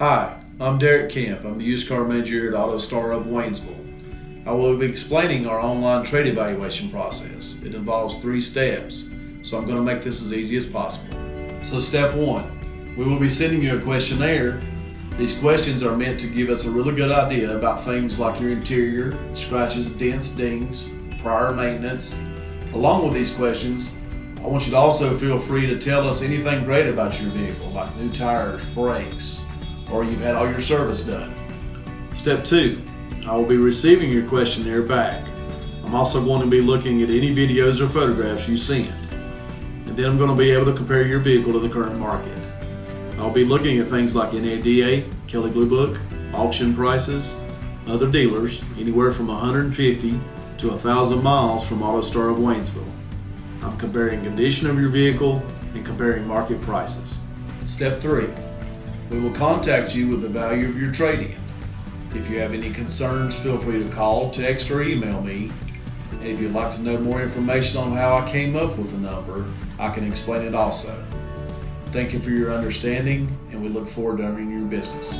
Hi, I'm Derek Kemp. I'm the used car manager at AutoStar of Waynesville. I will be explaining our online trade evaluation process. It involves 3 steps, so I'm going to make this as easy as possible. So step 1, we will be sending you a questionnaire. These questions are meant to give us a really good idea about things like your interior, scratches, dents, dings, prior maintenance. Along with these questions, I want you to also feel free to tell us anything great about your vehicle, like new tires, brakes, or you've had all your service done. Step 2, I will be receiving your questionnaire back. I'm also going to be looking at any videos or photographs you send. And then I'm going to be able to compare your vehicle to the current market. I'll be looking at things like NADA, Kelley Blue Book, auction prices, other dealers, anywhere from 150 to 1,000 miles from AutoStar of Waynesville. I'm comparing condition of your vehicle and comparing market prices. Step 3, we will contact you with the value of your trade-in. If you have any concerns, feel free to call, text, or email me. And if you'd like to know more information on how I came up with the number, I can explain it also. Thank you for your understanding, and we look forward to earning your business.